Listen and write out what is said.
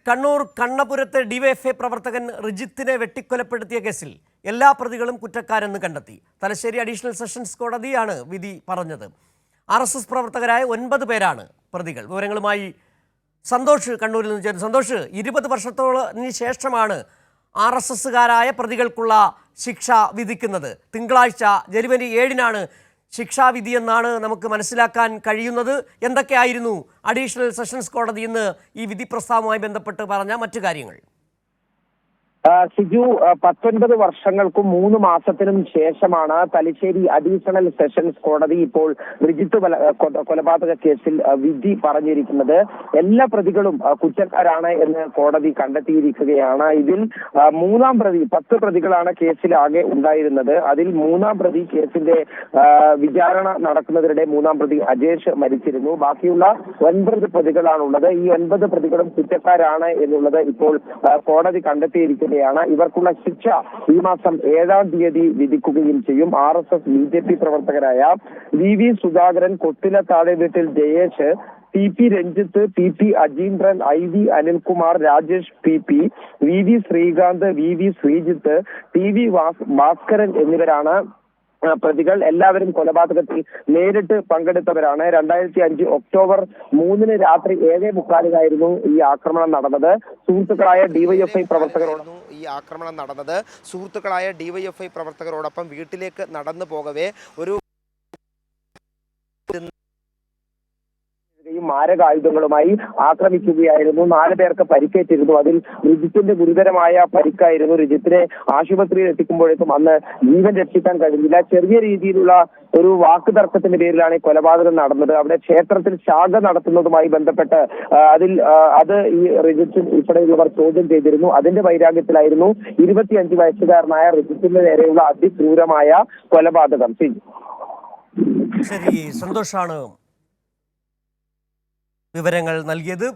Kannur കണ്ണപുരത്തെ DYFI പ്രവർത്തകൻ റിജിത്തിനെ വെട്ടിക്കൊലപ്പെടുത്തിയ കേസിൽ എല്ലാ പ്രതികളും കുറ്റക്കാരെന്ന് കണ്ടെത്തി. തലശ്ശേരി അഡീഷണൽ സെഷൻസ് കോടതിയാണ് വിധി പറഞ്ഞത്. RSS പ്രവർത്തകരായ 9 പേരാണ് പ്രതികൾ. വിവരങ്ങളുമായി സന്തോഷ് കണ്ണൂരിൽ നിന്ന് ചേർന്നു. സന്തോഷ്, 20 വർഷത്തോളത്തിന് ശേഷമാണ് RSSകാരായ പ്രതികൾക്കുള്ള ശിക്ഷ വിധിക്കുന്നത്. തിങ്കളാഴ്ച ജനുവരി 7-നാണ് ശിക്ഷാവിധി എന്നാണ് നമുക്ക് മനസ്സിലാക്കാൻ കഴിയുന്നത്. എന്തൊക്കെയായിരുന്നു അഡീഷണൽ സെഷൻസ് കോടതി ഇന്ന് ഈ വിധി പ്രസ്താവവുമായി ബന്ധപ്പെട്ട് പറഞ്ഞ മറ്റു കാര്യങ്ങൾ? സിജു, 19 വർഷങ്ങൾക്കും 3 മാസത്തിനും ശേഷമാണ് തലശ്ശേരി അഡീഷണൽ സെഷൻസ് കോടതി ഇപ്പോൾ റിജിത്ത് കൊലപാതക കേസിൽ വിധി പറഞ്ഞിരിക്കുന്നത്. എല്ലാ പ്രതികളും കുറ്റക്കാരാണ് എന്ന് കോടതി കണ്ടെത്തിയിരിക്കുകയാണ്. ഇതിൽ 3-ാം പ്രതി, 10 പ്രതികളാണ് കേസിൽ ആകെ ഉണ്ടായിരുന്നത്. അതിൽ 3-ാം പ്രതി, കേസിന്റെ വിചാരണ നടക്കുന്നതിനിടെ 3-ാം പ്രതി അജേഷ് മരിച്ചിരുന്നു. ബാക്കിയുള്ള 9 പ്രതികളാണുള്ളത്. ഈ 9 പ്രതികളും കുറ്റക്കാരാണ് എന്നുള്ളത് ഇപ്പോൾ കോടതി കണ്ടെത്തിയിരിക്കുന്നത്. ഇവർക്കുള്ള ശിക്ഷ ഈ മാസം 7-ാം തീയതി വിധിക്കുകയും ചെയ്യും. RSS BJP പ്രവർത്തകരായ VV സുധാകരൻ, കൊട്ടില താഴെ വീട്ടിൽ Jayesh, PP Ranjith, PP Ajeendran, IV Anilkumar, Rajesh PP, VV Srikanth, VV Sreejith, TV Bhaskaran എന്നിവരാണ് പ്രതികൾ. എല്ലാവരും കൊലപാതകത്തിൽ നേരിട്ട് പങ്കെടുത്തവരാണ്. 2005 ഒക്ടോബർ 3 രാത്രി 7:45 ഈ ആക്രമണം നടന്നത്. സുഹൃത്തുക്കളായ DYFI പ്രവർത്തകരോടൊപ്പം വീട്ടിലേക്ക് നടന്നു പോകവേ ഒരു മാരകായുധങ്ങളുമായി ആക്രമിക്കുകയായിരുന്നു. 4 പേർക്ക് പരിക്കേറ്റിരുന്നു. അതിൽ റിജിത്തിന്റെ ഗുരുതരമായ പരിക്കായിരുന്നു. റിജിത്തിനെ ആശുപത്രിയിൽ എത്തിക്കുമ്പോഴേക്കും അന്ന് ജീവൻ രക്ഷിക്കാൻ കഴിഞ്ഞില്ല. ചെറിയ രീതിയിലുള്ള ഒരു വാക്കുതർക്കത്തിന്റെ പേരിലാണ് ഈ കൊലപാതകം നടന്നത്. അവിടെ ക്ഷേത്രത്തിൽ ശാഖ നടത്തുന്നതുമായി ബന്ധപ്പെട്ട് അത് ഈ റിജിത്ത് ഉൾപ്പെടെയുള്ളവർ ചോദ്യം ചെയ്തിരുന്നു. അതിന്റെ വൈരാഗ്യത്തിലായിരുന്നു 25 വയസ്സുകാരനായ റിജിത്തിന്റെ നേരെയുള്ള അതിക്രൂരമായ കൊലപാതകം. ശരി, സന്തോഷാണ് വിവരങ്ങൾ നൽകിയത്.